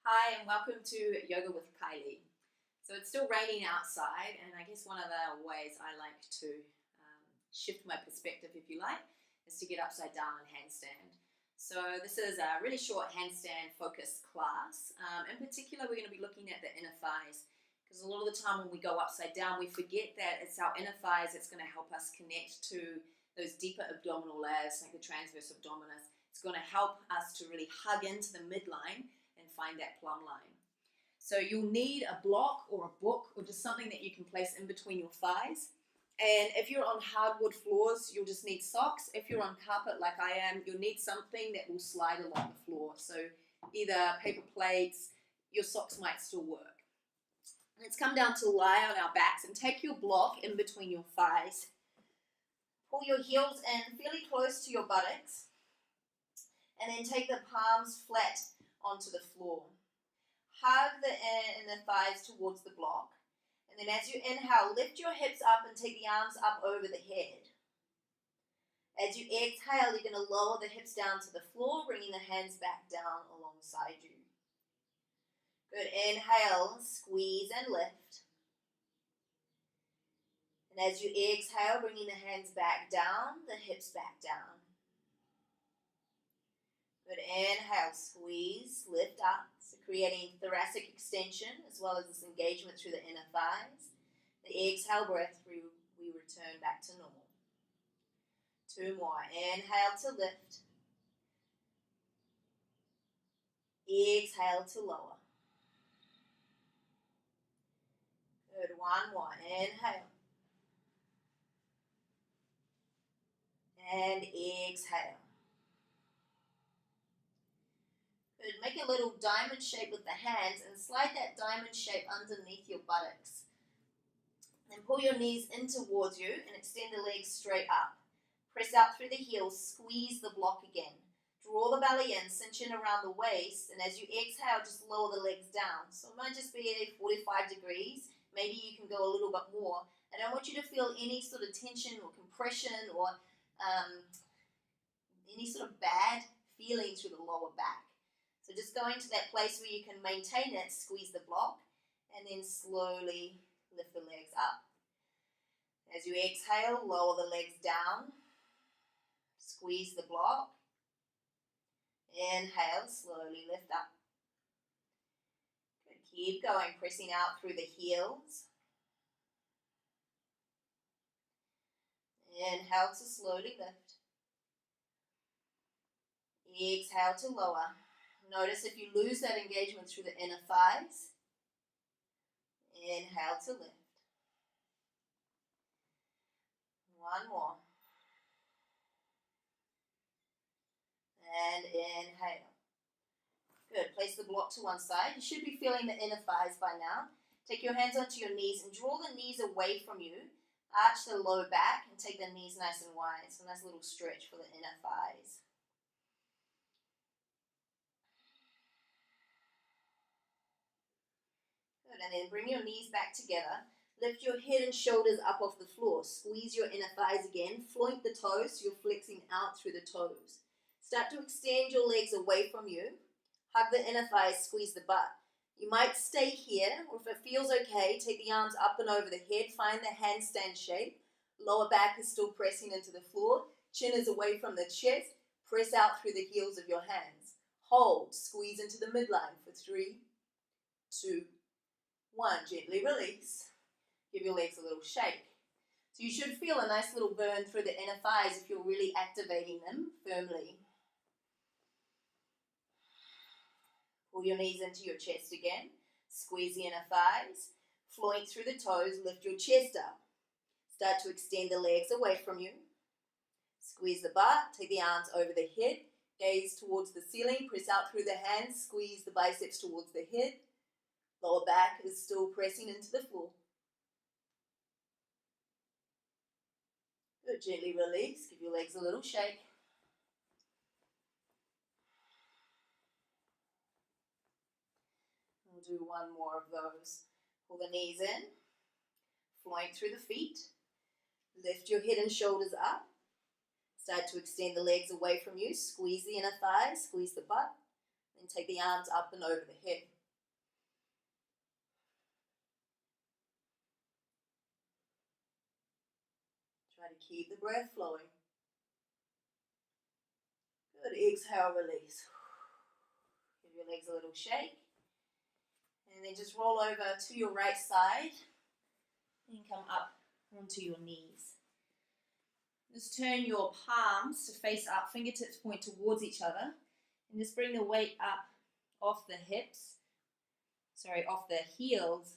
Hi and welcome to Yoga with Kylie. So it's still raining outside, and I guess one of the ways I like to shift my perspective, if you like, is to get upside down and handstand. So this is a really short handstand focused class. In particular, we're going to be looking at the inner thighs, because a lot of the time when we go upside down, we forget that it's our inner thighs that's going to help us connect to those deeper abdominal layers, like the transverse abdominis. It's going to help us to really hug into the midline and find that plumb line. So you'll need a block or a book or just something that you can place in between your thighs. And if you're on hardwood floors, you'll just need socks. If you're on carpet like I am, you'll need something that will slide along the floor. So either paper plates, your socks might still work. Let's come down to lie on our backs and take your block in between your thighs. Pull your heels in fairly close to your buttocks, and then take the palms flat onto the floor. Hug the inner thighs towards the block, and then as you inhale, lift your hips up and take the arms up over the head. As you exhale, you're going to lower the hips down to the floor, bringing the hands back down alongside you. Good. Inhale, squeeze and lift. And as you exhale, bringing the hands back down, the hips back down. Good. Inhale, squeeze, lift up, so creating thoracic extension as well as this engagement through the inner thighs. The exhale breath, we return back to normal. 2 more. Inhale to lift. Exhale to lower. Good. 1 more. Inhale. And exhale. Good. Make a little diamond shape with the hands and slide that diamond shape underneath your buttocks. Then pull your knees in towards you and extend the legs straight up. Press out through the heels, squeeze the block again. Draw the belly in, cinch in around the waist, and as you exhale, just lower the legs down. So it might just be 45 degrees. Maybe you can go a little bit more. I don't want you to feel any sort of tension or compression or any sort of bad feeling through the lower back. So just go into that place where you can maintain it, squeeze the block, and then slowly lift the legs up. As you exhale, lower the legs down, squeeze the block, inhale, slowly lift up. Good. Keep going, pressing out through the heels. Inhale to slowly lift. Exhale to lower. Notice if you lose that engagement through the inner thighs. Inhale to lift. 1 more. And inhale. Good. Place the block to one side. You should be feeling the inner thighs by now. Take your hands onto your knees and draw the knees away from you. Arch the lower back and take the knees nice and wide. So a nice little stretch for the inner thighs. Good. And then bring your knees back together. Lift your head and shoulders up off the floor. Squeeze your inner thighs again. Floint the toes so you're flexing out through the toes. Start to extend your legs away from you. Hug the inner thighs, squeeze the butt. You might stay here, or if it feels okay, take the arms up and over the head. Find the handstand shape. Lower back is still pressing into the floor. Chin is away from the chest. Press out through the heels of your hands. Hold. Squeeze into the midline for 3, 2, 1. Gently release. Give your legs a little shake. So you should feel a nice little burn through the inner thighs if you're really activating them firmly. Pull your knees into your chest again. Squeeze the inner thighs. Floint through the toes. Lift your chest up. Start to extend the legs away from you. Squeeze the butt. Take the arms over the head. Gaze towards the ceiling. Press out through the hands. Squeeze the biceps towards the head. Lower back is still pressing into the floor. Good. Gently release. Give your legs a little shake. We'll do 1 more of those. Pull the knees in. Floint through the feet. Lift your head and shoulders up. Start to extend the legs away from you. Squeeze the inner thighs. Squeeze the butt. Then take the arms up and over the head. keep the breath flowing. Good. Exhale, release. Give your legs a little shake. And then just roll over to your right side and come up onto your knees. Just turn your palms to face up, fingertips point towards each other, and just bring the weight up off the hips, off the heels,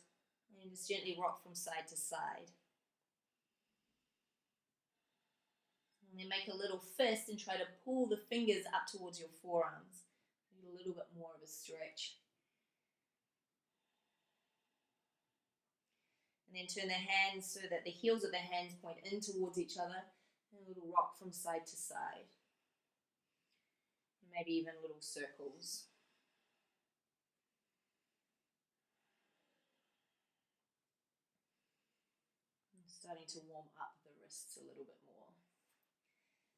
and just gently rock from side to side. And then make a little fist and try to pull the fingers up towards your forearms. Get a little bit more of a stretch. And then turn the hands so that the heels of the hands point in towards each other. And a little rock from side to side. And maybe even little circles. And starting to warm up the wrists a little bit more.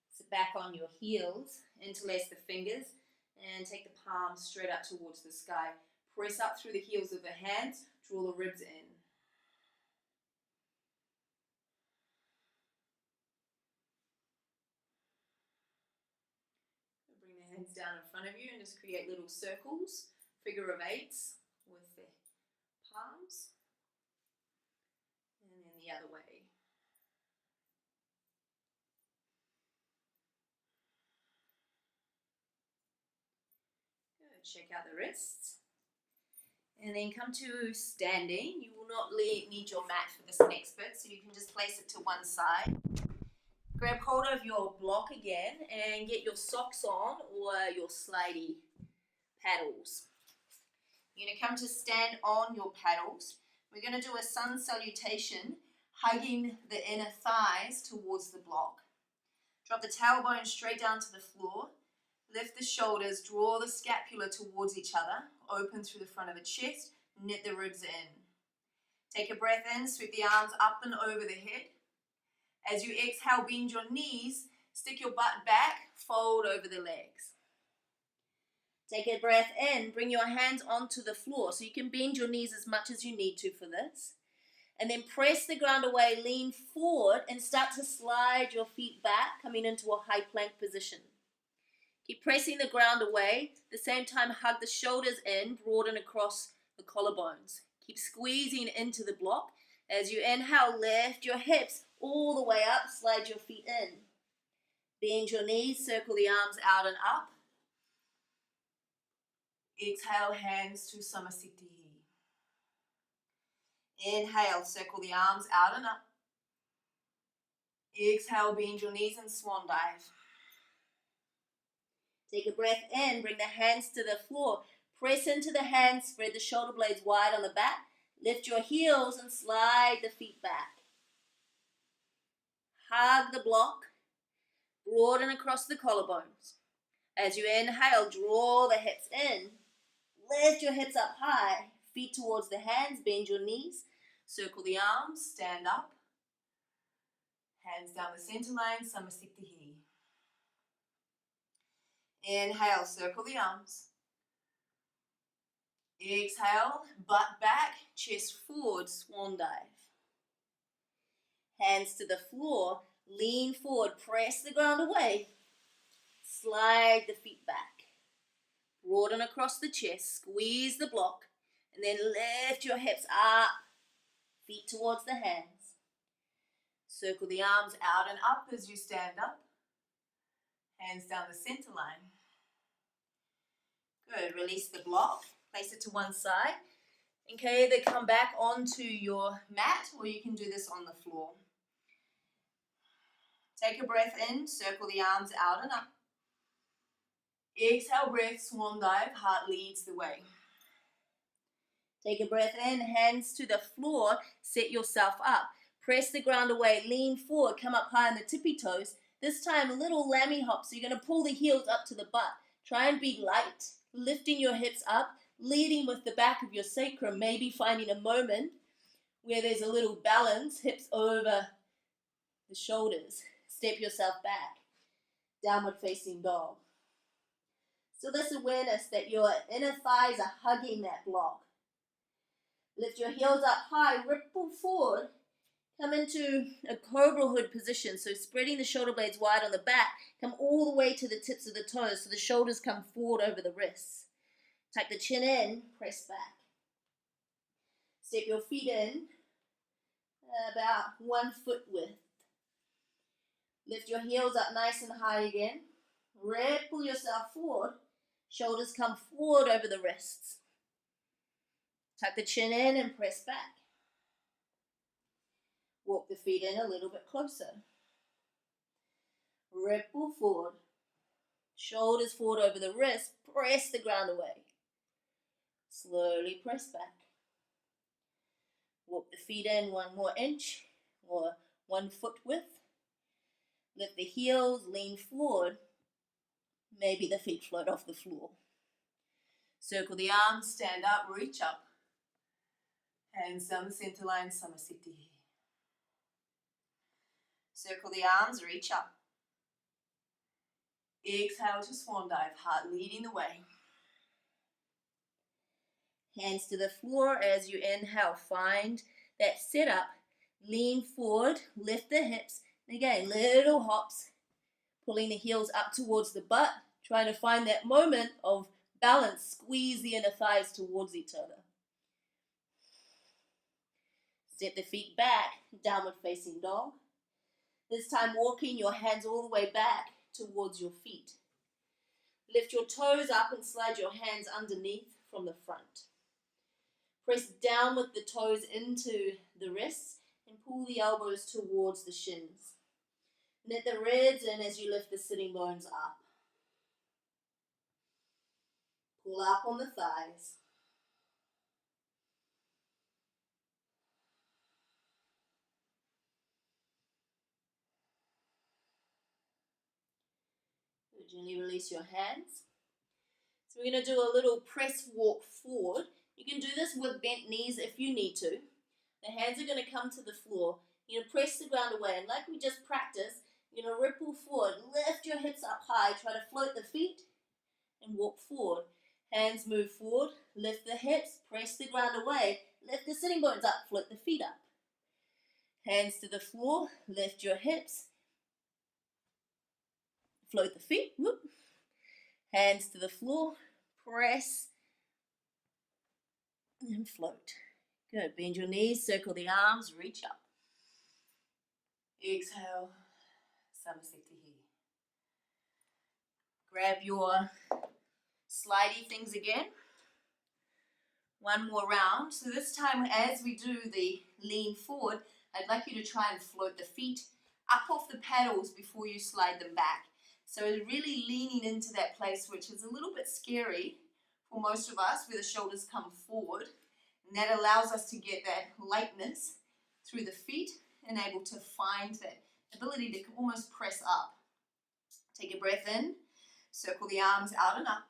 Sit back on your heels, interlace the fingers, and take the palms straight up towards the sky. Press up through the heels of the hands, draw the ribs in. Hands down in front of you and just create little circles, figure of eights with the palms, and then the other way. Good. Check out the wrists, and then come to standing. You will not need your mat for this next bit, so you can just place it to one side. Grab hold of your block again and get your socks on or your slidey paddles. You're going to come to stand on your paddles. We're going to do a sun salutation, hugging the inner thighs towards the block. Drop the tailbone straight down to the floor. Lift the shoulders, draw the scapula towards each other, open through the front of the chest, knit the ribs in. Take a breath in, sweep the arms up and over the head. As you exhale, bend your knees, stick your butt back, fold over the legs. Take a breath in, bring your hands onto the floor so you can bend your knees as much as you need to for this. And then press the ground away, lean forward and start to slide your feet back, coming into a high plank position. Keep pressing the ground away, at the same time hug the shoulders in, broaden across the collarbones. Keep squeezing into the block. As you inhale, lift your hips all the way up, slide your feet in. Bend your knees, circle the arms out and up. Exhale, hands to Samasthiti. Inhale, circle the arms out and up. Exhale, bend your knees and swan dive. Take a breath in, bring the hands to the floor. Press into the hands, spread the shoulder blades wide on the back. Lift your heels and slide the feet back. Hug the block, broaden across the collarbones. As you inhale, draw the hips in. Lift your hips up high, feet towards the hands, bend your knees. Circle the arms, stand up. Hands down the center line, Samasthiti. Inhale, circle the arms. Exhale, butt back, chest forward, swan dive. Hands to the floor, lean forward, press the ground away. Slide the feet back. Broaden across the chest, squeeze the block, and then lift your hips up, feet towards the hands. Circle the arms out and up as you stand up. Hands down the center line. Good, release the block, place it to one side. And can either come back onto your mat or you can do this on the floor. Take a breath in, circle the arms out and up. Exhale, breath, swan dive, heart leads the way. Take a breath in, hands to the floor, set yourself up. Press the ground away, lean forward, come up high on the tippy toes. This time, little lammy hops. So you're going to pull the heels up to the butt. Try and be light, lifting your hips up, leading with the back of your sacrum, maybe finding a moment where there's a little balance, hips over the shoulders. Step yourself back, downward facing dog. So this awareness that your inner thighs are hugging that block. Lift your heels up high, ripple forward, Come into a cobra hood position, so spreading the shoulder blades wide on the back. Come all the way to the tips of the toes, so the shoulders come forward over the wrists. Tuck the chin in, press back. Step your feet in about 1 foot width. Lift your heels up nice and high again. Pull yourself forward. Shoulders come forward over the wrists. Tuck the chin in and press back. Walk the feet in a little bit closer. Ripple forward. Shoulders forward over the wrist. Press the ground away. Slowly press back. Walk the feet in 1 more inch or 1 foot width. Lift the heels, lean forward. Maybe the feet float off the floor. Circle the arms, stand up, reach up. Hands down the center line, Samasthiti. Circle the arms, reach up. Exhale to swan dive, heart leading the way. Hands to the floor as you inhale. Find that setup. Lean forward, lift the hips. Again, little hops. Pulling the heels up towards the butt. Trying to find that moment of balance. Squeeze the inner thighs towards each other. Step the feet back, downward facing dog. This time walking your hands all the way back towards your feet. Lift your toes up and slide your hands underneath from the front. Press down with the toes into the wrists and pull the elbows towards the shins. Knit the ribs in as you lift the sitting bones up. Pull up on the thighs. Gently release your hands. So we're going to do a little press walk forward. You can do this with bent knees if you need to. The hands are going to come to the floor. You're going to press the ground away. And like we just practiced, you're going to ripple forward. Lift your hips up high. Try to float the feet and walk forward. Hands move forward. Lift the hips. Press the ground away. Lift the sitting bones up. Float the feet up. Hands to the floor. Lift your hips. Float the feet. Whoop. Hands to the floor. Press. And float. Good. Bend your knees. Circle the arms. Reach up. Exhale. Samasthiti. Grab your slidey things again. One more round. So this time as we do the lean forward, I'd like you to try and float the feet up off the paddles before you slide them back. So really leaning into that place, which is a little bit scary for most of us, where the shoulders come forward. And that allows us to get that lightness through the feet and able to find that ability to almost press up. Take a breath in, circle the arms out and up.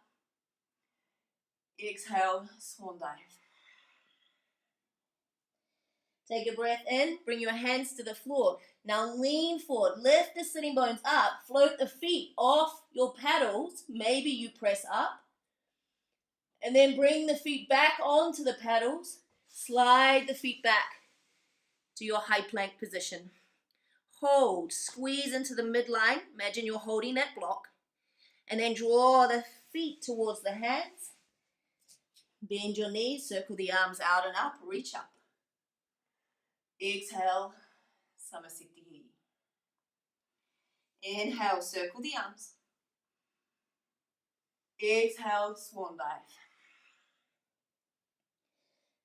Exhale, swan dive. Take a breath in, bring your hands to the floor. Now lean forward, lift the sitting bones up, float the feet off your paddles. Maybe you press up. And then bring the feet back onto the paddles. Slide the feet back to your high plank position. Hold, squeeze into the midline. Imagine you're holding that block. And then draw the feet towards the hands. Bend your knees, circle the arms out and up, reach up. Exhale, Samasthiti. Inhale, circle the arms. Exhale, swan dive.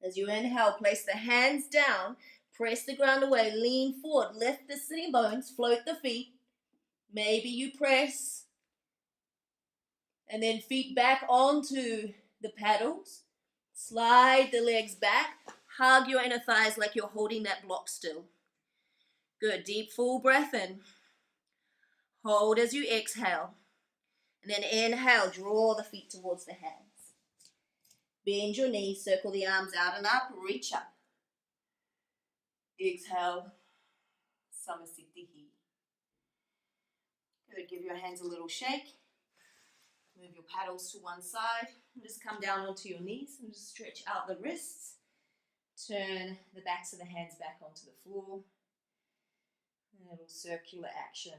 As you inhale, place the hands down, press the ground away, lean forward, lift the sitting bones, float the feet. Maybe you press. And then feet back onto the paddles. Slide the legs back. Hug your inner thighs like you're holding that block still. Good. Deep, full breath in. Hold as you exhale. And then inhale, draw the feet towards the hands. Bend your knees, circle the arms out and up, reach up. Exhale, Samasthiti. Good. Give your hands a little shake. Move your paddles to one side. And just come down onto your knees and just stretch out the wrists. Turn the backs of the hands back onto the floor. A little circular action.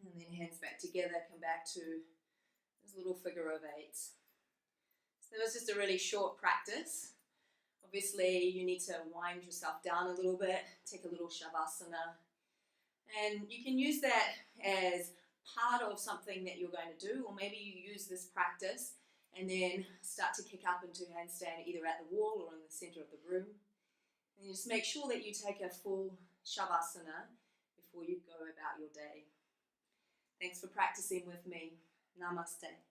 And then hands back together, come back to this little figure of eights. So that was just a really short practice. Obviously, you need to wind yourself down a little bit, take a little shavasana. And you can use that as part of something that you're going to do, or maybe you use this practice and then start to kick up into handstand either at the wall or in the center of the room. And just make sure that you take a full shavasana before you go about your day. Thanks for practicing with me. Namaste.